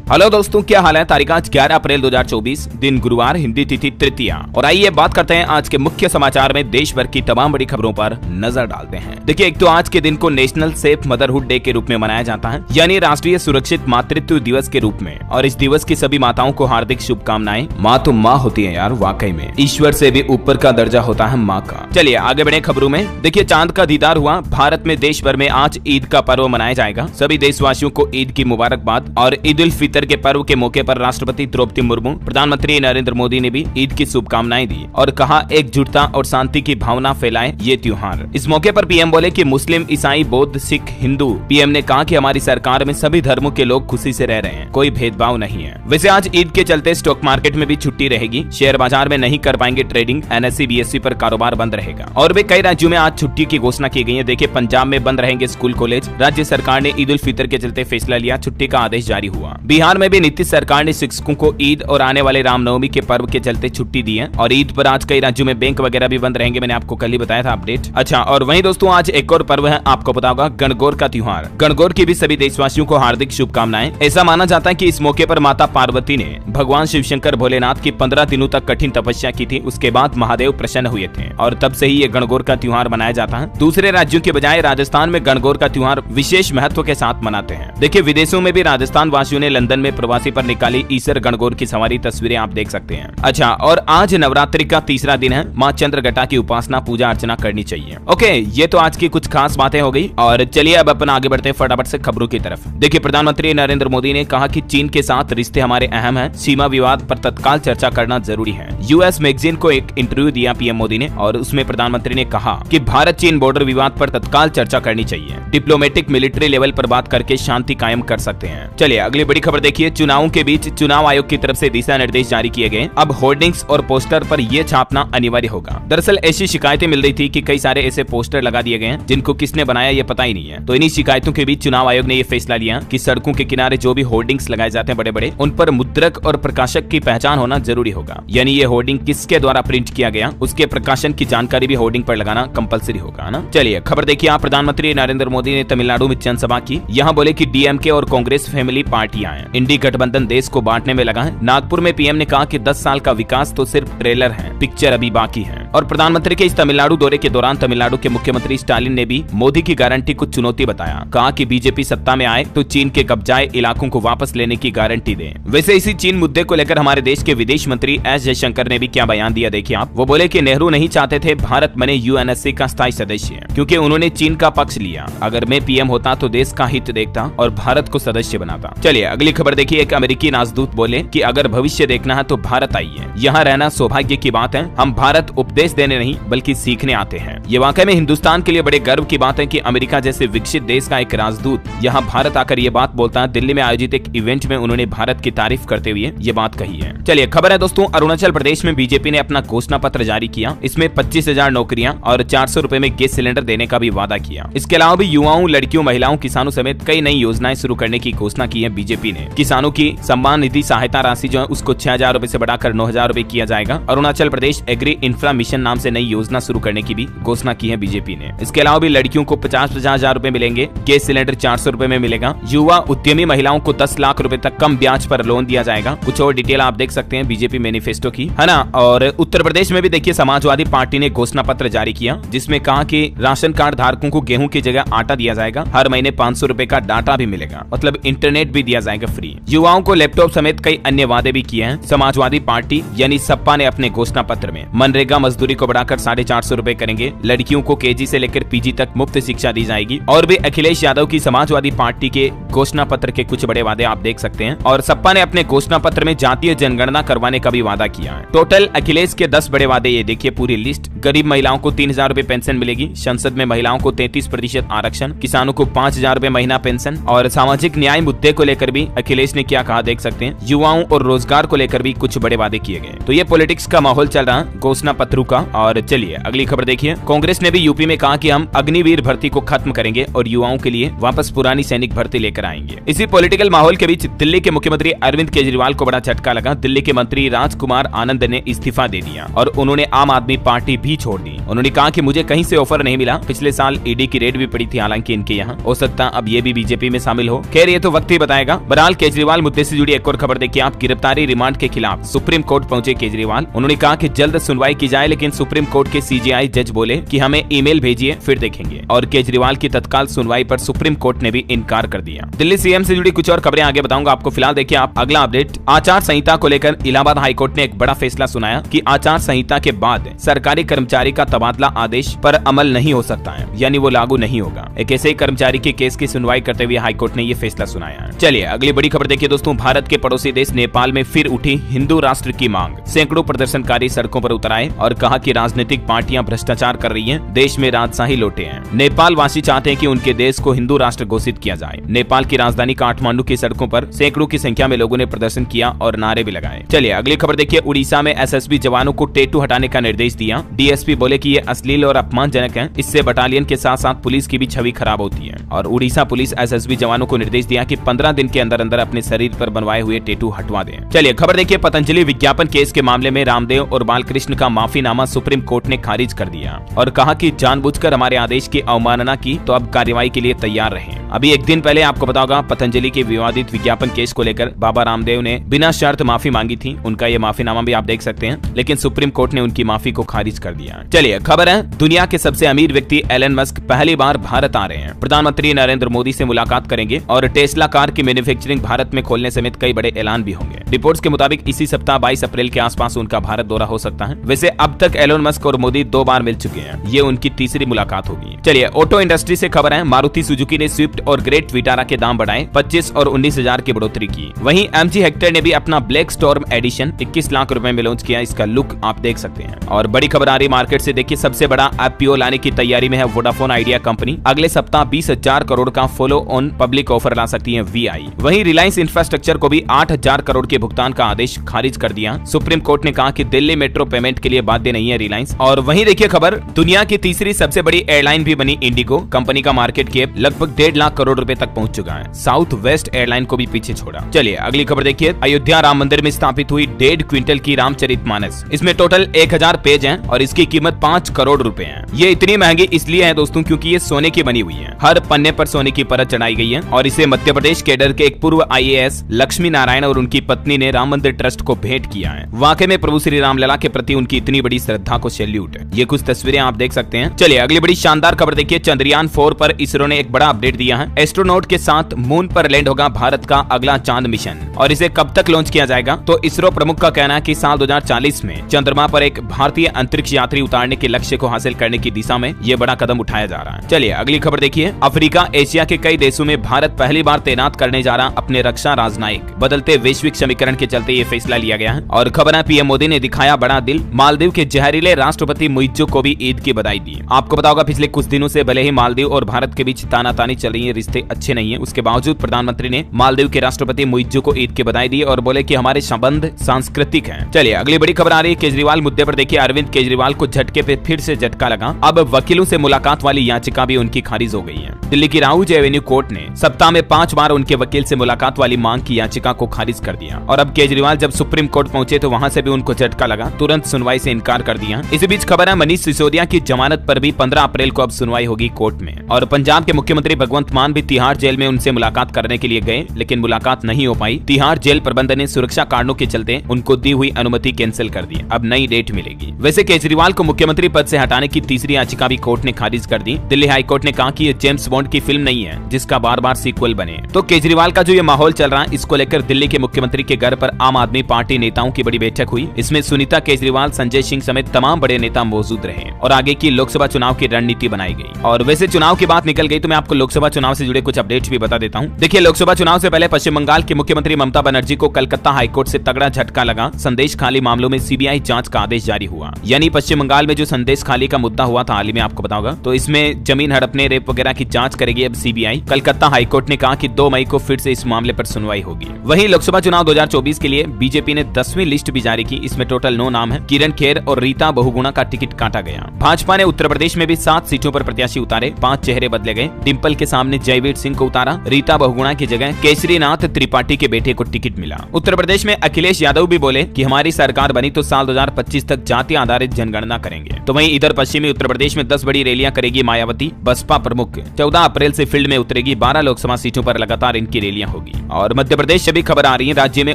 Hello दोस्तों, क्या हाल है। तारीख आज 11 अप्रैल 2024, दिन गुरुवार, हिंदी तिथि तृतीया। और आइए बात करते हैं आज के मुख्य समाचार में देश भर की तमाम बड़ी खबरों पर नजर डालते हैं। देखिए, एक तो आज के दिन को नेशनल सेफ मदरहुड डे के रूप में मनाया जाता है, यानी राष्ट्रीय सुरक्षित मातृत्व दिवस के रूप में। और इस दिवस की सभी माताओं को हार्दिक शुभकामनाएं। माँ तो माँ होती है यार, वाकई में ईश्वर से भी ऊपर का दर्जा होता है माँ का। चलिए आगे बढ़े खबरों में। देखिए, चांद का दीदार हुआ। भारत में देश भर में आज ईद का पर्व मनाया जाएगा। सभी देशवासियों को ईद की मुबारकबाद। और ईद उल फितर के पर्व के मौके पर राष्ट्रपति द्रौपदी मुर्मू, प्रधानमंत्री नरेंद्र मोदी ने भी ईद की शुभकामनाएं दी और कहा, एकजुटता और शांति की भावना फैलाए ये त्योहार। इस मौके पर पीएम बोले कि मुस्लिम, ईसाई, बौद्ध, सिख, हिंदू। पीएम ने कहा कि हमारी सरकार में सभी धर्मों के लोग खुशी से रह रहे हैं, कोई भेदभाव नहीं है। वैसे आज ईद के चलते स्टॉक मार्केट में भी छुट्टी रहेगी। शेयर बाजार में नहीं कर पाएंगे ट्रेडिंग। एनएसई, बीएसई पर कारोबार बंद रहेगा। और भी कई राज्यों में आज छुट्टी की घोषणा की गई है। देखिए, पंजाब में बंद रहेंगे स्कूल कॉलेज। राज्य सरकार ने ईद उल फितर के चलते फैसला लिया, छुट्टी का आदेश जारी हुआ। बिहार में भी नीतीश सरकार ने शिक्षकों को ईद और आने वाले रामनवमी के पर्व के चलते छुट्टी दी है। और ईद पर आज कई राज्यों में बैंक वगैरह भी बंद रहेंगे, मैंने आपको कल ही बताया था अपडेट। अच्छा, और वहीं दोस्तों आज एक और पर्व है, आपको पता होगा, गणगौर का त्योहार। गणगौर की भी सभी देशवासियों को हार्दिक शुभकामनाएं। ऐसा माना जाता है कि इस मौके पर माता पार्वती ने भगवान शिवशंकर भोलेनाथ की 15 दिनों तक कठिन तपस्या की थी। उसके बाद महादेव प्रसन्न हुए थे और तब से ही ये गणगौर का त्योहार मनाया जाता है। दूसरे राज्यों के बजाय राजस्थान में गणगौर का त्योहार विशेष महत्व के साथ मनाते हैं। देखिए, विदेशों में भी राजस्थान वासियों ने लंदन में प्रवासी पर निकाली ईसर गणगौर की सवारी, तस्वीरें आप देख सकते हैं। अच्छा, और आज नवरात्रि का तीसरा दिन है। माँ चंद्रघटा की उपासना, पूजा अर्चना करनी चाहिए। ओके, ये तो आज की कुछ खास बातें हो गई। और चलिए अब अपन आगे बढ़ते हैं फटाफट से खबरों की तरफ। देखिए, प्रधानमंत्री नरेंद्र मोदी ने कहा कि चीन के साथ रिश्ते हमारे अहम हैं, सीमा विवाद पर तत्काल चर्चा करना जरूरी है। यूएस मैगजीन को एक इंटरव्यू दिया पीएम मोदी ने और उसमें प्रधानमंत्री ने कहा कि भारत चीन बॉर्डर विवाद पर तत्काल चर्चा करनी चाहिए। डिप्लोमेटिक मिलिट्री लेवल पर बात करके शांति कायम कर सकते हैं। चलिए अगली बड़ी खबर देखिए। चुनावों के बीच चुनाव आयोग की तरफ से दिशा निर्देश जारी किए गए। अब होर्डिंग्स और पोस्टर पर यह छापना अनिवार्य होगा। दरअसल ऐसी शिकायतें मिल रही थी कि कई सारे ऐसे पोस्टर लगा दिए गए हैं जिनको किसने बनाया ये पता ही नहीं है। तो इन्हीं शिकायतों के बीच चुनाव आयोग ने ये फैसला लिया कि सड़कों के किनारे जो भी होर्डिंग्स लगाए जाते हैं बड़े बड़े, उन पर मुद्रक और प्रकाशक की पहचान होना जरूरी होगा। यानी ये होर्डिंग किसके द्वारा प्रिंट किया गया, उसके प्रकाशन की जानकारी भी होर्डिंग पर लगाना कंपलसरी होगा ना। चलिए खबर देखिए आप। प्रधानमंत्री नरेंद्र मोदी ने तमिलनाडु में जनसभा की। यहाँ बोले कि डीएमके और कांग्रेस फैमिली पार्टियां हैं, इंडी गठबंधन देश को बांटने में लगा है। नागपुर में पीएम ने कहा कि 10 साल का विकास तो सिर्फ ट्रेलर है, पिक्चर अभी बाकी है। और प्रधानमंत्री के इस तमिलनाडु दौरे के दौरान तमिलनाडु के मुख्यमंत्री स्टालिन ने भी मोदी की गारंटी को चुनौती बताया। कहा कि बीजेपी सत्ता में आए तो चीन के कब्जाए इलाकों को वापस लेने की गारंटी दे। वैसे इसी चीन मुद्दे को लेकर हमारे देश के विदेश मंत्री एस जयशंकर ने भी क्या बयान दिया, देखिए आप। वो बोले कि नेहरू नहीं चाहते थे भारत बने यूएनएससी का स्थायी सदस्य, क्योंकि उन्होंने चीन का पक्ष लिया। अगर मैं पीएम होता तो देश का हित देखता और भारत को सदस्य बनाता। चलिए अगली खबर देखिए। एक अमेरिकी राजदूत बोले कि अगर भविष्य देखना है तो भारत आइए, यहाँ रहना सौभाग्य की बात है। हम भारत उपदेश देने नहीं बल्कि सीखने आते हैं। ये वाकई में हिंदुस्तान के लिए बड़े गर्व की बात है कि अमेरिका जैसे विकसित देश का एक राजदूत यहाँ भारत आकर ये बात बोलता है। दिल्ली में आयोजित एक इवेंट में उन्होंने भारत की तारीफ करते हुए ये बात कही है। चलिए खबर है दोस्तों, अरुणाचल प्रदेश में बीजेपी ने अपना घोषणा पत्र जारी किया। इसमें 25,000 नौकरियां और 400 रुपए में गैस सिलेंडर देने का भी वादा किया। इसके अलावा भी युवाओं, लड़कियों, महिलाओं, किसानों समेत कई नई योजनाएं शुरू करने की घोषणा की है बीजेपी ने। किसानों की सम्मान निधि सहायता राशि जो है उसको 6,000 रुपए से बढ़ाकर 9,000 रुपए किया जाएगा। Arunachal Pradesh agree infra mission नाम से नई योजना शुरू करने की भी घोषणा की है बीजेपी ने। इसके अलावा भी लड़कियों को 50,000 रुपए मिलेंगे, गैस सिलेंडर 400 रुपए में मिलेगा। युवा उद्यमी महिलाओं को 10 लाख रुपए तक कम ब्याज पर लोन दिया जाएगा। कुछ और डिटेल आप देख सकते हैं बीजेपी मैनिफेस्टो की, है ना। और उत्तर प्रदेश में भी देखिए समाजवादी पार्टी ने घोषणा पत्र जारी किया, जिसमें कहा कि राशन कार्ड धारकों को गेहूं की जगह आटा दिया जाएगा। हर महीने 500 रुपए का डाटा भी मिलेगा, मतलब इंटरनेट भी दिया जाएगा फ्री। युवाओं को लैपटॉप समेत कई अन्य वादे भी किए हैं समाजवादी पार्टी यानी सपा ने अपने घोषणा पत्र में। मनरेगा मजदूरी को बढ़ाकर 450 रुपए करेंगे। लड़कियों को केजी से लेकर पीजी तक मुफ्त शिक्षा दी जाएगी। और भी अखिलेश यादव की समाजवादी पार्टी के घोषणा पत्र के कुछ बड़े वादे आप देख सकते हैं। और सपा ने अपने घोषणा पत्र में जातीय जनगणना करवाने का भी वादा किया है। टोटल अखिलेश के 10 बड़े वादे, ये देखिए पूरी लिस्ट। गरीब महिलाओं को 3,000 रुपए पेंशन मिलेगी। संसद में महिलाओं को 33% आरक्षण। किसानों को 5,000 रुपए महीना पेंशन। और सामाजिक न्याय मुद्दे को लेकर भी अखिलेश ने क्या कहा देख सकते हैं। युवाओं और रोजगार को लेकर भी कुछ बड़े वादे किए गए। तो ये पॉलिटिक्स का माहौल चल रहा है घोषणा पत्रों का। और चलिए अगली खबर देखिए। कांग्रेस ने भी यूपी में कहा कि हम अग्निवीर भर्ती को खत्म करेंगे और युवाओं के लिए वापस पुरानी सैनिक भर्ती लेकर आएंगे। इसी पॉलिटिकल माहौल के बीच दिल्ली के मुख्यमंत्री अरविंद केजरीवाल को बड़ा झटका लगा। दिल्ली के मंत्री राजकुमार आनंद ने इस्तीफा दे दिया और उन्होंने आम आदमी पार्टी भी छोड़ दी। उन्होंने कहा कि मुझे कहीं से ऑफर नहीं मिला। पिछले साल ईडी की रेड भी पड़ी थी हालांकि इनके यहाँ, हो सकता अब ये भी बीजेपी में शामिल हो। खैर ये तो वक्त ही बताएगा। बहरहाल केजरीवाल मुद्दे से जुड़ी एक और खबर देखिए आप। गिरफ्तारी रिमांड के खिलाफ सुप्रीम कोर्ट पहुंचे केजरीवाल। उन्होंने कहा कि जल्द सुनवाई की जाए, लेकिन सुप्रीम कोर्ट के सीजेआई जज बोले कि हमें ईमेल भेजिए फिर देखेंगे। और केजरीवाल की तत्काल सुनवाई पर सुप्रीम कोर्ट ने भी इनकार कर दिया। दिल्ली सीएम से जुड़ी कुछ और खबरें आगे बताऊंगा आपको। फिलहाल देखिए आप अगला अपडेट। आचार संहिता को लेकर इलाहाबाद हाईकोर्ट ने एक बड़ा फैसला सुनाया कि आचार संहिता के बाद सरकारी कर्मचारी का तबादला आदेश पर अमल नहीं हो सकता है, यानी वो लागू नहीं होगा। एक ऐसे ही कर्मचारी के केस की सुनवाई करते हुए हाईकोर्ट ने ये फैसला सुनाया। चलिए अगली बड़ी खबर देखिए दोस्तों। भारत के पड़ोसी देश नेपाल में फिर उठी हिंदू राष्ट्र की मांग। सैकड़ों प्रदर्शनकारी सड़कों पर उतर आए और कहा कि राजनीतिक पार्टियां भ्रष्टाचार कर रही हैं, देश में राजशाही लौटे हैं। नेपाल वासी चाहते हैं कि उनके देश को हिंदू राष्ट्र घोषित किया जाए। नेपाल की राजधानी काठमांडू की सड़कों पर सैकड़ों की संख्या में लोगों ने प्रदर्शन किया और नारे भी लगाए। चलिए अगली खबर देखिए। उड़ीसा में एसएसबी जवानों को टैटू हटाने का निर्देश दिया। डीएसपी बोले कि ये अश्लील और अपमानजनक है, इससे बटालियन के साथ साथ पुलिस की भी छवि खराब होती है। और उड़ीसा पुलिस एसएसबी जवानों को निर्देश दिया कि 15 दिन के अंदर अंदर अपने शरीर पर बनवाए हुए टैटू हटवा दें। चलिए खबर देखिए। पतंजलि विज्ञापन केस के मामले में रामदेव और बालकृष्ण का माफीनामा सुप्रीम कोर्ट ने खारिज कर दिया और कहा कि जानबूझकर हमारे आदेश की अवमानना की तो अब कार्रवाई के लिए तैयार रहें। अभी एक दिन पहले आपको पता होगा पतंजलि के विवादित विज्ञापन केस को लेकर बाबा रामदेव ने बिना शर्त माफी मांगी थी। उनका ये माफीनामा भी आप देख सकते हैं, लेकिन सुप्रीम कोर्ट ने उनकी माफी को खारिज कर दिया। चलिए खबर है। दुनिया के सबसे अमीर व्यक्ति एलन मस्क पहली बार भारत आ रहे हैं। प्रधानमंत्री नरेंद्र मोदी से मुलाकात करेंगे और टेस्ला कार की मैन्युफैक्चरिंग भारत में खोलने समेत कई बड़े ऐलान भी होंगे। रिपोर्ट्स के मुताबिक इसी सप्ताह 22 अप्रैल के आसपास उनका भारत दौरा हो सकता है। वैसे अब तक एलन मस्क और मोदी 2 बार मिल चुके हैं, ये उनकी तीसरी मुलाकात होगी। चलिए ऑटो इंडस्ट्री से खबर है। मारुति सुजुकी ने स्विफ्ट और ग्रेट विटारा के दाम बढ़ाए, 25 और 19,000 की बढ़ोतरी की। वहीं एमजी हेक्टर ने भी अपना ब्लैक स्टॉर्म एडिशन 21 लाख रुपए में लॉन्च किया। इसका लुक आप देख सकते हैं। और बड़ी खबर आ रही मार्केट से देखिए। सबसे बड़ा IPO लाने की तैयारी में है वोडाफोन आइडिया कंपनी। अगले सप्ताह 20,000 करोड़ का फॉलो ऑन पब्लिक ऑफर ला सकती है VI। वहीं रिलायंस इंफ्रास्ट्रक्चर को भी 8,000 करोड़ के भुगतान का आदेश खारिज कर दिया। सुप्रीम कोर्ट ने कहा कि दिल्ली मेट्रो पेमेंट के लिए बाध्य नहीं है रिलायंस। और वहीं देखिए खबर, दुनिया की तीसरी सबसे बड़ी एयरलाइन भी बनी इंडिगो। कंपनी का मार्केट कैप लगभग 1.5 लाख करोड़ रुपए तक पहुंच चुका है। साउथ वेस्ट एयरलाइन को भी पीछे छोड़ा। चलिए अगली खबर देखिए। अयोध्या राम मंदिर में स्थापित हुई 1.5 क्विंटल की रामचरितमानस। इसमें टोटल 1000 पेज हैं और इसकी कीमत 5 करोड़ रुपए है। ये इतनी महंगी इसलिए है दोस्तों क्योंकि ये सोने की बनी हुई है। हर पन्ने पर सोने की परत चढ़ाई गई है और इसे मध्य प्रदेश कैडर के एक पूर्व IAS लक्ष्मी नारायण और उनकी पत्नी ने राम मंदिर ट्रस्ट को भेंट किया है। वाकई में प्रभु श्री राम लला के प्रति उनकी इतनी बड़ी श्रद्धा को सैल्यूट है। ये कुछ तस्वीरें आप देख सकते हैं। चलिए अगली बड़ी शानदार खबर देखिए। चंद्रयान 4 पर इसरो ने एक बड़ा अपडेट दिया है। एस्ट्रोनॉट के साथ मून पर लैंड होगा भारत का अगला चांद मिशन। और इसे कब तक लॉन्च किया जाएगा, तो इसरो प्रमुख का कहना है कि साल 2040 में चंद्रमा पर एक भारतीय अंतरिक्ष यात्री उतारने के लक्ष्य को हासिल करने की दिशा में ये बड़ा कदम उठाया जा रहा है। चलिए अगली खबर देखिए। अफ्रीका एशिया के कई देशों में भारत पहली बार तैनात करने जा रहा अपने रक्षा राजनयिक। बदलते वैश्विक समीकरण के चलते ये फैसला लिया गया है। और खबर है पीएम मोदी ने दिखाया बड़ा दिल। मालदीव के जहरीले राष्ट्रपति मुइज्जो को भी ईद की बधाई दी। आपको पता होगा पिछले कुछ दिनों से भले ही मालदीव और भारत के बीच तानातानी चल रही है, रिश्ते अच्छे नहीं है, उसके बावजूद प्रधानमंत्री ने मालदीव के राष्ट्रपति मुइज्जो को ईद की बधाई दी और बोले कि हमारे संबंध सांस्कृतिक हैं। चलिए अगली बड़ी खबर आ रही है केजरीवाल मुद्दे पर देखिए। अरविंद केजरीवाल को झटके पे फिर से झटका लगा। अब वकीलों से मुलाकात वाली याचिका भी उनकी खारिज हो गई है। दिल्ली की राउज एवेन्यू कोर्ट ने सप्ताह में 5 बार उनके वकील से मुलाकात वाली मांग की याचिका को खारिज कर दिया। और अब केजरीवाल जब सुप्रीम कोर्ट पहुंचे तो वहां से भी उनको झटका लगा, तुरंत सुनवाई से इनकार कर दिया। इसी बीच खबर है मनीष सिसोदिया की जमानत पर भी 15 अप्रैल को अब सुनवाई होगी कोर्ट में। और पंजाब के मुख्यमंत्री भगवंत मान भी तिहाड़ जेल में उनसे मुलाकात करने के लिए गए, लेकिन मुलाकात नहीं हो पाई। तिहाड़ जेल प्रबंधन ने सुरक्षा कारणों के चलते उनको दी हुई अनुमति कैंसिल कर दी। अब नई डेट मिलेगी। वैसे केजरीवाल को मुख्यमंत्री पद से हटाने की तीसरी याचिका भी कोर्ट ने खारिज कर दी। दिल्ली हाई कोर्ट ने कहा कि ये जेम्स बॉन्ड की फिल्म नहीं है जिसका बार बार सीक्वल बने। तो केजरीवाल का जो ये माहौल चल रहा है, इसको लेकर दिल्ली के मुख्यमंत्री के घर पर आम आदमी पार्टी नेताओं की बड़ी बैठक हुई। इसमें सुनीता केजरीवाल, संजय सिंह समेत तमाम बड़े नेता मौजूद रहे और आगे की लोकसभा चुनाव की रणनीति बनाई गई। और वैसे चुनाव की बात निकल गई तो मैं आपको लोकसभा चुनाव से जुड़े कुछ अपडेट्स भी बता देता हूँ। देखिए लोकसभा चुनाव से पहले पश्चिम बंगाल की मुख्यमंत्री ममता बनर्जी को कलकत्ता हाईकोर्ट से तगड़ा झटका लगा। संदेश खाली मामलों में CBI जांच का आदेश जारी हुआ। यानी पश्चिम बंगाल में जो संदेश खाली का मुद्दा हुआ था हाल ही में, आपको पता होगा, तो इसमें जमीन हड़पने, रेप वगैरह की जांच करेगी अब CBI। कलकत्ता हाईकोर्ट ने कहा कि 2 मई को फिर से इस मामले पर सुनवाई होगी। वहीं लोकसभा चुनाव 2024 के लिए बीजेपी ने 10वीं लिस्ट भी जारी की। इसमें टोटल 9 नाम है। किरण खेर और रीता बहुगुणा का टिकट काटा गया। भाजपा ने उत्तर प्रदेश में भी 7 सीटों पर प्रत्याशी उतारे, 5 चेहरे बदले गए। डिम्पल के सामने जयवीर सिंह को उतारा, रीता बहुगुणा की जगह केसरीनाथ त्रिपाठी के बेटे को टिकट मिला। उत्तर प्रदेश में अखिलेश यादव भी बोले कि हमारी सरकार बनी तो साल 2025 तक जाति आधारित जनगणना करेंगे। तो वहीं इधर पश्चिमी उत्तर प्रदेश में 10 बड़ी रैलियां करेगी मायावती। बसपा प्रमुख 14 अप्रैल से फील्ड में उतरेगी। 12 लोकसभा सीटों पर लगातार इनकी रैलियां होगी। और मध्य प्रदेश से भी खबर आ रही है, राज्य में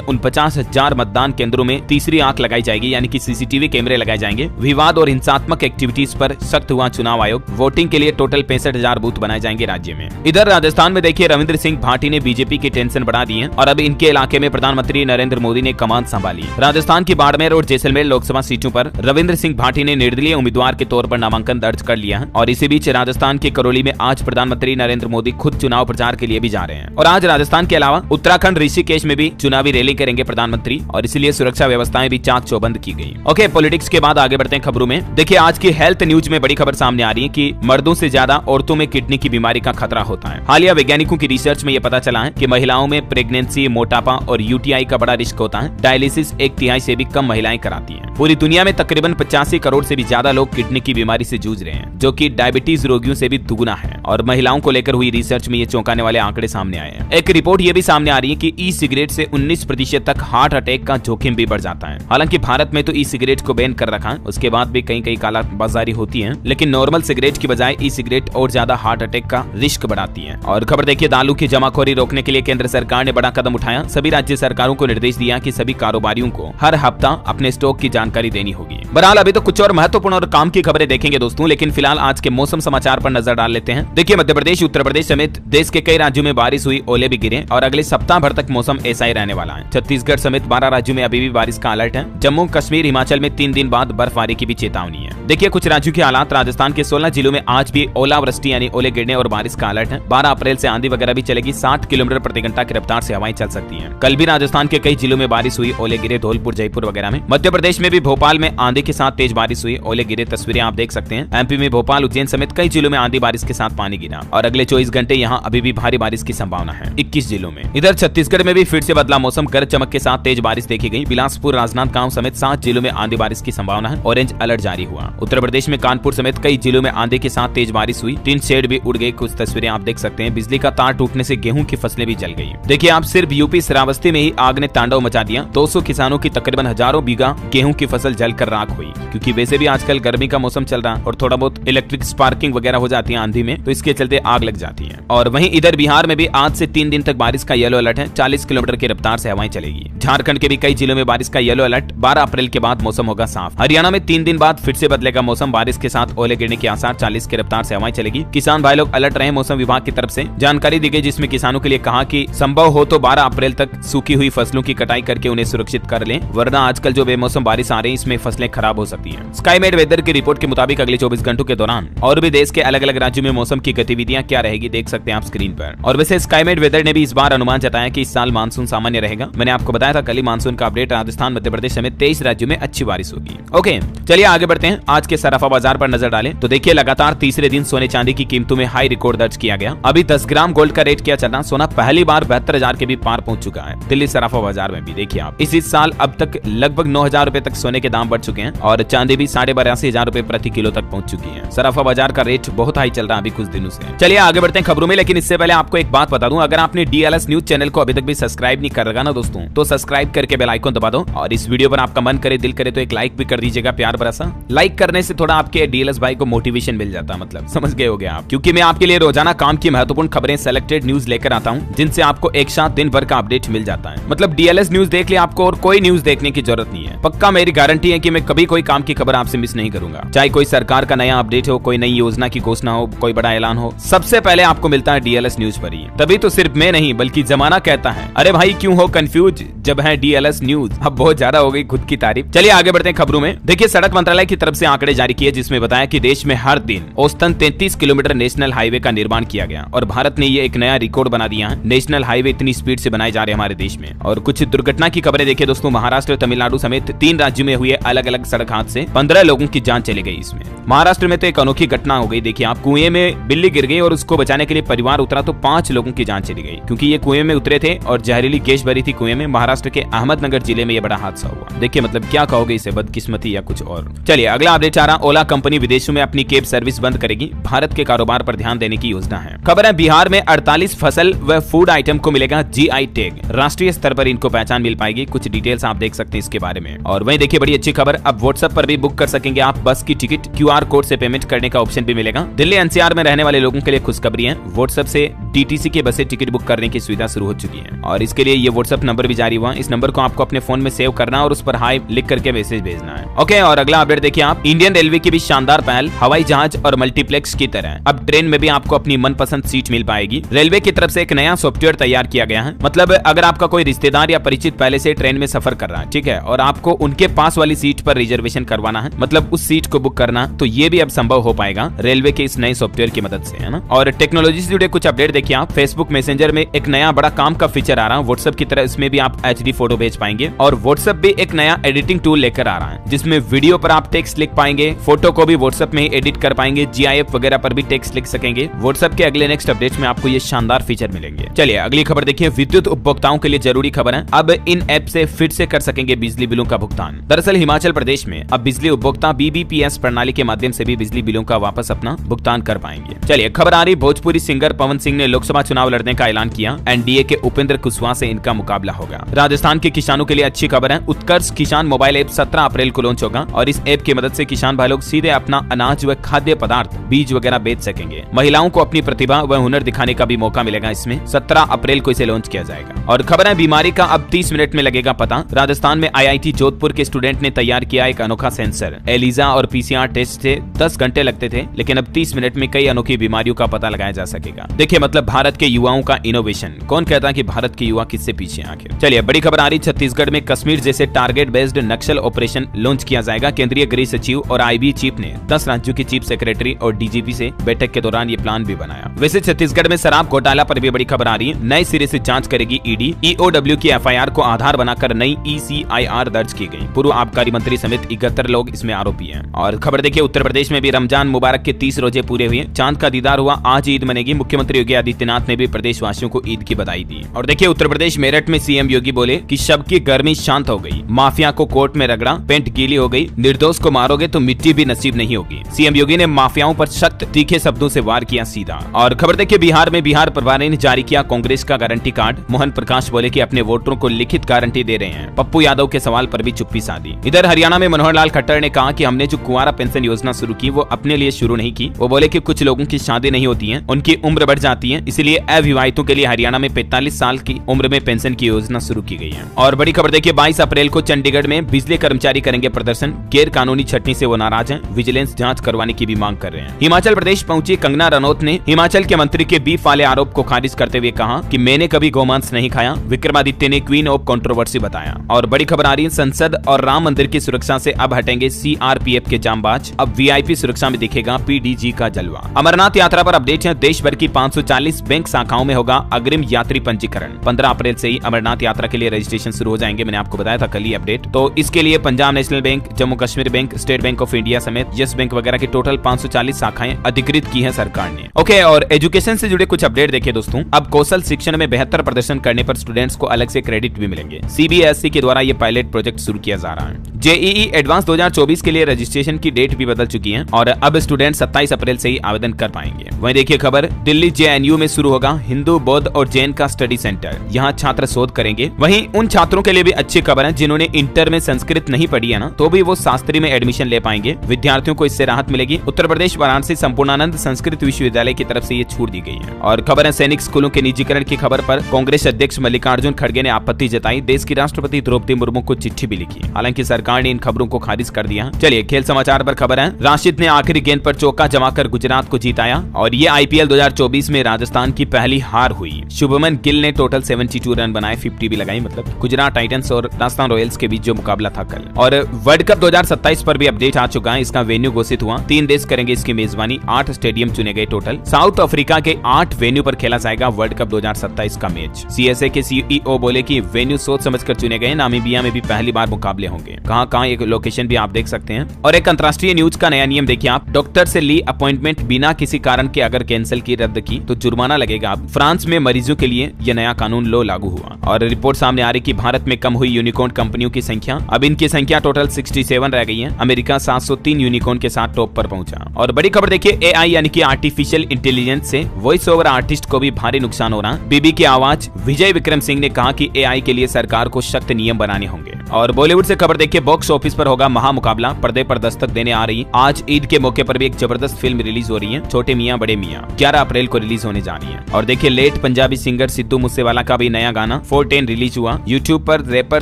49,000 मतदान केंद्रों में तीसरी आंख लगाई जाएगी, यानी कि सीसीटीवी कैमरे लगाए जाएंगे। विवाद और हिंसात्मक एक्टिविटीज पर सख्त हुआ चुनाव आयोग। वोटिंग के लिए टोटल 65,000 बूथ बनाए जाएंगे राज्य में। इधर राजस्थान में देखिए, रविंद्र सिंह भाटी ने बीजेपी की टेंशन बढ़ा दी है और अब इनके इलाके में प्रधानमंत्री नरेंद्र मोदी ने कमान संभाली। राजस्थान की बाड़मेर और जैसलमेर लोकसभा सीटों पर रविंद्र सिंह भाटी ने निर्दलीय उम्मीदवार के तौर पर नामांकन दर्ज कर लिया है। और इसी बीच राजस्थान के करौली में आज प्रधानमंत्री नरेंद्र मोदी खुद चुनाव प्रचार के लिए भी जा रहे हैं। और आज राजस्थान के अलावा उत्तराखंड ऋषिकेश में भी चुनावी रैली करेंगे प्रधानमंत्री, और इसलिए सुरक्षा व्यवस्थाएं भी चाक चौबंद की गई। ओके, पॉलिटिक्स के बाद आगे बढ़ते हैं खबरों में। देखिए, आज की हेल्थ न्यूज में बड़ी खबर सामने आ रही है कि मर्दों से ज्यादा औरतों में किडनी की बीमारी का खतरा होता है। हालिया वैज्ञानिकों की रिसर्च में यह पता चला है कि महिलाओं में प्रेगनेंसी, मोटापा और यूटीआई का बड़ा रिस्क होता है। डायलिसिस 1/3 से भी कम महिलाएं कराती हैं। पूरी दुनिया में तकरीबन 85 करोड़ से भी ज्यादा लोग किडनी की बीमारी से जूझ रहे हैं, जो कि डायबिटीज रोगियों से भी दुगुना है। और महिलाओं को लेकर हुई रिसर्च में ये चौंकाने वाले आंकड़े सामने आए हैं। एक रिपोर्ट ये भी सामने आ रही है कि ई सिगरेट से 19% तक हार्ट अटैक का जोखिम भी बढ़ जाता है। हालांकि भारत में तो ई सिगरेट को बैन कर रखा है, उसके बाद भी कई काला बाजारी होती है, लेकिन नॉर्मल सिगरेट की बजाय ई सिगरेट और ज्यादा हार्ट अटैक का रिस्क बढ़ाती है। और खबर देखिए, दारू की जमाखोरी रोकने के लिए केंद्र सरकार ने बड़ा कदम उठाया। सभी राज्य सरकारों को निर्देश दिया कि सभी कारोबारियों को हर हफ्ता अपने स्टॉक की जानकारी देनी होगी। बहरहाल अभी तो कुछ और महत्वपूर्ण और काम की खबरें देखेंगे दोस्तों, लेकिन फिलहाल आज के मौसम समाचार पर नजर डाल लेते हैं। देखिए, मध्य प्रदेश, उत्तर प्रदेश समेत देश के कई राज्यों में बारिश हुई, ओले भी गिरे और अगले सप्ताह भर तक मौसम ऐसा ही रहने वाला है। छत्तीसगढ़ समेत 12 राज्यों में अभी भी बारिश का अलर्ट है। जम्मू कश्मीर, हिमाचल में 3 दिन बाद बर्फबारी की भी चेतावनी है। देखिए कुछ राज्यों के हालात। राजस्थान के 16 जिलों में आज भी ओलावृष्टि यानी ओले गिरने और बारिश का अलर्ट है। 12 अप्रैल से आंधी वगैरह भी चलेगी। 60 किलोमीटर प्रति घंटा की रफ्तार से हवाएं चल सकती हैं। कल भी राजस्थान के कई जिलों में बारिश हुई, ओले गिरे, धौलपुर, जयपुर वगैरह में। मध्य प्रदेश में भी भोपाल में आंधी के साथ तेज बारिश हुई, ओले गिरे, तस्वीरें आप देख सकते हैं। एमपी में भोपाल, उज्जैन समेत कई जिलों में आंधी बारिश के साथ पानी गिरा और अगले 24 घंटे यहाँ अभी भी भारी बारिश की संभावना है 21 जिलों में। इधर छत्तीसगढ़ में भी फिर से बदला मौसम, गरज चमक के साथ तेज बारिश देखी गई। बिलासपुर, राजनांदगांव समेत 7 जिलों में आंधी बारिश की संभावना है, ऑरेंज अलर्ट जारी हुआ। उत्तर प्रदेश में कानपुर समेत कई जिलों में आंधी के साथ तेज बारिश हुई, टिन शेड भी उड़ गई, कुछ तस्वीरें आप देख सकते हैं। बिजली का तार टूटने से गेहूं की फसलें भी जल गई। देखिए आप, सिर्फ यूपी श्रावस्ती में ही आग ने तांडव मचा दिया। 200 किसानों की तकरीबन हजारों बीघा गेहूं की फसल जलकर राख हुई, क्योंकि वैसे भी आजकल गर्मी का मौसम चल रहा है और थोड़ा बहुत इलेक्ट्रिक स्पार्किंग वगैरह हो जाती है आंधी में, तो इसके चलते आग लग जाती है। और वहीं इधर बिहार में भी आज से 3 दिन तक बारिश का येलो अलर्ट है। 40 किलोमीटर की रफ्तार से हवाएं चलेगी। झारखंड के भी कई जिलों में बारिश का येलो अलर्ट। 12 अप्रैल के बाद मौसम होगा साफ। हरियाणा में 3 दिन बाद फिर से बदलेगा मौसम, बारिश के साथ ओले गिरने के आसार। 40 की रफ्तार से हवाएं चलेगी। किसान भाई लोग अलर्ट रहे। मौसम विभाग की तरफ से जानकारी दी गई, जिसमें किसानों के लिए कहा कि संभव हो तो 12 अप्रैल तक सूखी हुई फसलों की कटाई करके उन्हें सुरक्षित कर लें, वरना आजकल जो बेमौसम बारिश आ रही है इसमें फसलें खराब हो सकती हैं। स्काईमेट वेदर की रिपोर्ट के मुताबिक अगले 24 घंटों के दौरान और भी देश के अलग अलग राज्यों में मौसम की गतिविधियां क्या रहेगी देख सकते हैं आप स्क्रीन पर। और वैसे स्काईमेट वेदर ने भी इस बार अनुमान जताया कि इस साल मानसून सामान्य रहेगा। मैंने आपको बताया था कल ही मानसून का अपडेट। राजस्थान, मध्य प्रदेश समेत 23 राज्यों में अच्छी बारिश होगी। ओके, चलिए आगे बढ़ते हैं। आज के सराफा बाजार पर नजर डालें तो देखिए लगातार तीसरे दिन सोने चांदी की कीमतों में हाई रिकॉर्ड दर्ज किया गया। अभी 10 ग्राम गोल्ड का रेट क्या चल रहा? सोना पहली बार 72,000 के भी पार पहुंच चुका है। दिल्ली सराफा बाजार में भी देखिए आप, इसी साल अब तक लगभग 9,000 रुपए तक सोने के दाम बढ़ चुके हैं और चांदी भी 82,500 रुपए प्रति किलो तक पहुंच चुकी है। सराफा बाजार का रेट बहुत हाई चल रहा है अभी कुछ दिनों से। चलिए आगे बढ़ते हैं खबरों में, लेकिन इससे पहले आपको एक बात बता दूं, अगर आपने डीएलएस न्यूज चैनल को अभी तक भी सब्सक्राइब नहीं कर रखा ना दोस्तों, तो सब्सक्राइब करके बेल आइकन दबा दो और इस वीडियो पर आपका मन करे, दिल करे तो एक लाइक भी कर दीजिएगा, प्यार भरा सा। लाइक करने से थोड़ा आपके डीएलएस भाई को मोटिवेशन मिल जाता है, मतलब समझ गए होगे आप, क्योंकि मैं आपके लिए रोजाना काम की महत्वपूर्ण खबरें, सेलेक्टेड न्यूज लेकर आता हूं, जिनसे आपको एक साथ दिन भर का अपडेट मिल जाता है। मतलब डीएलएस न्यूज देख लिया आपको और कोई न्यूज देखने की जरूरत नहीं है। पक्का मेरी गारंटी है कि मैं कभी कोई काम की खबर आपसे मिस नहीं करूंगा। चाहे कोई सरकार का नया अपडेट हो, कोई नई योजना की घोषणा हो, कोई बड़ा ऐलान हो, सबसे पहले आपको मिलता है डीएलएस न्यूज पर ही। तभी तो सिर्फ मैं नहीं बल्कि जमाना कहता है, अरे भाई क्यों हो कंफ्यूज जब है डीएलएस न्यूज। अब बहुत ज्यादा हो गई खुद की तारीफ। चलिए आगे बढ़ते हैं खबरों में। देखिए सड़क मंत्रालय की तरफ से आंकड़े जारी किए जिसमें बताया कि देश में हर दिन औसतन 33 किलोमीटर नेशनल हाईवे का निर्माण किया गया और भारत ने ये एक नया रिकॉर्ड बना दिया है। नेशनल हाईवे इतनी स्पीड से बनाए जा रहे हैं हमारे देश में। और कुछ दुर्घटना की खबरें देखिए दोस्तों, महाराष्ट्र, तमिलनाडु समेत 3 राज्यों में हुए अलग अलग सड़क हादसे, 15 लोगों की जान चली गई इसमें। महाराष्ट्र में तो एक अनोखी घटना हो गई। देखिए आप, कुएं में बिल्ली गिर गई और उसको बचाने के लिए परिवार उतरा तो 5 लोगों की जान चली गई क्योंकि ये कुएं में उतरे थे और जहरीली गैस भरी थी कुएं में। महाराष्ट्र के अहमदनगर जिले में यह बड़ा हादसा हुआ। देखिए मतलब क्या कहोगे इसे, बदकिस्मती या कुछ और। चलिए अगला अपडेट आ रहा, ओला कंपनी विदेशों में अपनी कैब सर्विस बंद करेगी, भारत के कारोबार पर ध्यान देने की योजना है। खबर है बिहार में 48 फसल व फूड आइटम को मिलेगा जीआई टैग, राष्ट्रीय स्तर पर इनको पहचान मिल पाएगी। कुछ डिटेल्स आप देख सकते हैं इसके बारे में। और वहीं देखिए बड़ी अच्छी खबर, अब व्हाट्सएप पर भी बुक कर सकेंगे आप बस की टिकट, क्यूआर कोड से पेमेंट करने का ऑप्शन भी मिलेगा। दिल्ली एनसीआर में रहने वाले लोगों के लिए खुशखबरी है, व्हाट्सएप से डीटीसी के बसें टिकट बुक करने की सुविधा शुरू हो चुकी है और इसके लिए ये व्हाट्सएप नंबर भी जारी हुआ। इस नंबर को आपको अपने फोन में सेव करना और उस पर हाई लिख करके मैसेज भेजना है। ओके, और अगला अपडेट देखिए आप, इंडियन रेलवे की भी शानदार पहल, हवाई जहाज और मल्टीप्लेक्स की तरह अब ट्रेन में भी आपको अपनी मनपसंद सीट मिल पाएगी। रेलवे की तरफ से एक नया सॉफ्टवेयर तैयार किया गया है। मतलब अगर आपका कोई रिश्तेदार या परिचित पहले से ट्रेन में सफर कर रहा है, ठीक है, और आपको उनके पास वाली सीट पर रिजर्वेशन करवाना है, मतलब उस सीट को बुक करना, तो ये भी अब संभव हो पाएगा रेलवे के इस नए सॉफ्टवेयर की मदद से, है ना। और टेक्नोलॉजी से जुड़े कुछ अपडेट देखिए आप, फेसबुक मैसेंजर में एक नया बड़ा काम का फीचर आ रहा है व्हाट्सएप की तरह, इसमें भी आप एचडी फोटो भेज पाएंगे। और व्हाट्सएप भी एक नया एडिटिंग टूल लेकर आ रहा है जिसमें वीडियो पर आप टेक्स्ट लिख पाएंगे, फोटो को भी व्हाट्सएप में ही एडिट कर पाएंगे, जीआईएफ वगैरह पर भी टेक्स्ट लिख सकेंगे। व्हाट्सएप के अगले नेक्स्ट अपडेट में आपको ये शानदार फीचर मिलेंगे। चलिए अगली खबर देखिए, विद्युत उपभोक्ताओं के लिए जरूरी खबर है, अब इन ऐप से फिर से कर सकेंगे बिजली बिलों का भुगतान। दरअसल हिमाचल प्रदेश में अब बिजली उपभोक्ता बीबीपीएस प्रणाली के माध्यम से भी बिजली बिलों का वापस अपना भुगतान कर पाएंगे। चलिए खबर आ रही, भोजपुरी सिंगर पवन सिंह ने लोकसभा चुनाव लड़ने का ऐलान किया, एनडीए के उपेंद्र कुशवाहा से इनका मुकाबला होगा। राजस्थान के किसानों के लिए अच्छी खबर है, उत्कर्ष किसान मोबाइल ऐप 17 अप्रैल को लॉन्च होगा और इस ऐप की मदद से किसान भाई लोग सीधे अपना अनाज व खाद्य पदार्थ, बीज वगैरह बेच सकेंगे। महिलाओं को अपनी प्रतिभा व हुनर दिखाने का भी मौका मिलेगा इसमें। 17 अप्रैल को इसे लॉन्च किया जाएगा। और खबर है, बीमारी का अब 30 मिनट में लगेगा पता। राजस्थान में आईआईटी जोधपुर के स्टूडेंट ने तैयार किया एक अनोखा सेंसर। एलिजा और पीसीआर टेस्ट से 10 घंटे लगते थे, लेकिन अब 30 मिनट में कई अनोखी बीमारियों का पता लगाया जा सकेगा। देखिए मतलब भारत के युवाओं का इनोवेशन, कौन कहता है कि भारत के युवा किससे पीछे आखिर। चलिए बड़ी खबर आ रही, छत्तीसगढ़ में कश्मीर जैसे टारगेट बेस्ड नक्सल ऑपरेशन लॉन्च किया जाएगा। केंद्रीय गृह सचिव और आईबी चीफ ने 10 राज्यों के चीफ सेक्रेटरी और डीजीपी से बैठक के दौरान ये प्लान भी बनाया। वैसे छत्तीसगढ़ में शराब घोटाला पर भी बड़ी खबर आ रही है, नए सिरे से जांच करेगी ईडी। ईओडब्ल्यू की एफआईआर को आधार बनाकर नई ईसीआईआर दर्ज की गई। पूर्व आबकारी मंत्री समेत 71 लोग इसमें आरोपी हैं। और खबर देखिए, उत्तर प्रदेश में भी रमजान मुबारक के 30 रोजे पूरे हुए, चांद का दीदार हुआ, आज ईद मनेगी। मुख्यमंत्री योगी आदित्यनाथ ने भी प्रदेशवासियों को ईद की बधाई दी। और देखिए उत्तर प्रदेश मेरठ में सीएम योगी बोले कि शब की गर्मी शांत हो गई, माफिया को कोर्ट में रगड़ा, पेंट गीली हो गई, निर्दोष को मारोगे तो मिट्टी भी नसीब नहीं होगी। सीएम योगी ने माफियाओं पर सख्त तीखे शब्दों से वार किया सीधा। और खबर देखिए, बिहार में बिहार प्रभारी ने जारी किया कांग्रेस का गारंटी कार्ड। मोहन प्रकाश बोले कि अपने वोटरों को लिखित गारंटी दे रहे हैं। पप्पू यादव के सवाल पर भी चुप्पी साधी। इधर हरियाणा में मनोहर लाल खट्टर ने कहा कि हमने जो कुंवारा पेंशन योजना शुरू की वो अपने लिए शुरू नहीं की। वो बोले कि कुछ लोगों की शादी नहीं होती है, उनकी उम्र बढ़ जाती है, इसलिए अविवाहितों के लिए हरियाणा में 45 साल की उम्र में पेंशन की योजना शुरू की गई है। और बड़ी खबर देखिए, 22 अप्रैल को चंडीगढ़ में बिजली कर्मचारी करेंगे प्रदर्शन। गैर कानूनी छटनी से वो नाराज हैं, विजिलेंस जांच करवाने की भी मांग कर रहे हैं। हिमाचल प्रदेश पहुंची कंगना रनौत ने हिमाचल के मंत्री के बीफ वाले आरोप को खारिज करते हुए कहा कि मैंने कभी गोमांस नहीं खाया। विक्रमादित्य ने क्वीन ऑफ कंट्रोवर्सी बताया। और बड़ी खबर आ रही है, संसद और राम मंदिर की सुरक्षा से अब हटेंगे सीआरपीएफ के जांबाज, अब वीआईपी सुरक्षा में दिखेगा पीडीजी का जलवा। अमरनाथ यात्रा पर अपडेट है, देश भर की 540 बैंक शाखाओं में होगा अग्रिम यात्री पंजीकरण। 15 अप्रैल से ही अमरनाथ यात्रा के लिए रजिस्ट्रेशन शुरू हो जाएंगे, मैंने आपको बताया था कल ही अपडेट। तो इसके लिए Punjab national bank, Jammu Kashmir bank, state bank of India समेत यस बैंक वगैरह की टोटल 540 शाखाएं अधिकृत की है सरकार ने। ओके, और एजुकेशन से जुड़े कुछ अपडेट देखिए दोस्तों, अब कौशल शिक्षण में बेहतर प्रदर्शन करने पर स्टूडेंट्स को अलग से क्रेडिट भी मिलेंगे। सीबीएसई के द्वारा ये पायलट प्रोजेक्ट शुरू किया जा रहा है। जेईई एडवांस 2024 के लिए रजिस्ट्रेशन की डेट भी बदल चुकी है और अब स्टूडेंट 27 अप्रैल से ही आवेदन कर पाएंगे। वहीं देखिए खबर, दिल्ली जेएनयू में शुरू होगा हिंदू, बौद्ध और जैन का स्टडी सेंटर, यहाँ छात्र शोध करेंगे। वहीं उन छात्रों के लिए भी अच्छी खबर है जिन्होंने इंटर में संस्कृत नहीं पढ़ी है ना, तो भी वो शास्त्री में एडमिशन ले पाएंगे। विद्यार्थियों को इससे राहत मिलेगी। उत्तर प्रदेश वाराणसी संपूर्णानंद संस्कृत विश्वविद्यालय की तरफ से ये छूट दी गई है। और खबर है, सैनिक स्कूलों के निजीकरण की खबर पर कांग्रेस अध्यक्ष मल्लिकार्जुन खड़गे ने आपत्ति जताई। देश की राष्ट्रपति द्रौपदी मुर्मू को चिट्ठी भी लिखी। हालांकि सरकार बिहार ने इन खबरों को खारिज कर दिया। चलिए खेल समाचार पर खबर है, राशिद ने आखिरी गेंद पर चौका जमाकर गुजरात को जीताया और ये आईपीएल 2024 में राजस्थान की पहली हार हुई। शुभमन गिल ने टोटल 72 रन बनाए, 50 भी लगाई। मतलब गुजरात टाइटंस और राजस्थान रॉयल्स के बीच जो मुकाबला था कल। और वर्ल्ड कप 2027 पर भी अपडेट आ चुका है। इसका वेन्यू घोषित हुआ, 3 देश करेंगे इसकी मेजबानी, 8 स्टेडियम चुने गए टोटल। साउथ अफ्रीका के 8 वेन्यू पर खेला जाएगा वर्ल्ड कप 2027 का मैच। सीएसए के सीईओ बोले कि वेन्यू सोच समझकर चुने गए। नामीबिया में भी पहली बार मुकाबले होंगे। कहां एक लोकेशन भी आप देख सकते हैं। और एक अंतर्राष्ट्रीय न्यूज का नया नियम देखिए आप, डॉक्टर से ली अपॉइंटमेंट बिना किसी कारण के अगर कैंसिल की, रद्द की तो जुर्माना लगेगा। फ्रांस में मरीजों के लिए यह नया कानून लो लागू हुआ। और रिपोर्ट सामने आ रही कि भारत में कम हुई यूनिकॉर्न कंपनियों की संख्या, अब इनकी संख्या टोटल 67 रह गई है। अमेरिका 703 यूनिकॉर्न के साथ टॉप पर पहुंचा। और बड़ी खबर देखिए, एआई यानी कि आर्टिफिशियल इंटेलिजेंस से वॉइस ओवर आर्टिस्ट को भी भारी नुकसान हो रहा। बीबी की आवाज विजय विक्रम सिंह ने कहा कि एआई के लिए सरकार को सख्त नियम बनाने होंगे। और बॉलीवुड से खबर देखिए, बॉक्स ऑफिस पर होगा महामुकाबला, पर्दे पर दस्तक देने आ रही। आज ईद के मौके पर भी एक जबरदस्त फिल्म रिलीज हो रही है, छोटे मियां बड़े मियां, 11 अप्रैल को रिलीज होने जा रही है। और देखिए लेट पंजाबी सिंगर सिद्धू मूसेवाला का भी नया गाना 410 रिलीज हुआ, यूट्यूब पर rapper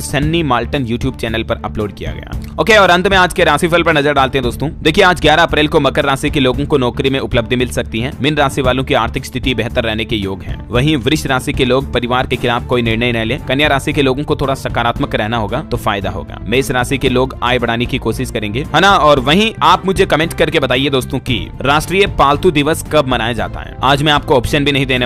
Sunny Malton YouTube channel पर अपलोड किया गया। ओके, और अंत में आज के राशिफल पर नजर डालते हैं दोस्तों। देखिए आज 11 अप्रैल को मकर राशि के लोगों को नौकरी में उपलब्धि मिल सकती है। मीन राशि वालों की आर्थिक स्थिति बेहतर रहने के योग है। वहीं वृष राशि के लोग परिवार के खिलाफ कोई निर्णय न ले। कन्या राशि के लोगों को थोड़ा सकारात्मक रहना होगा तो फायदा होगा। मेष राशि के लोग आय बढ़ाने की कोशिश करेंगे, है ना। और वहीं आप मुझे कमेंट करके बताइए दोस्तों कि राष्ट्रीय पालतू दिवस कब मनाया जाता है। आज मैं आपको ऑप्शन भी नहीं देने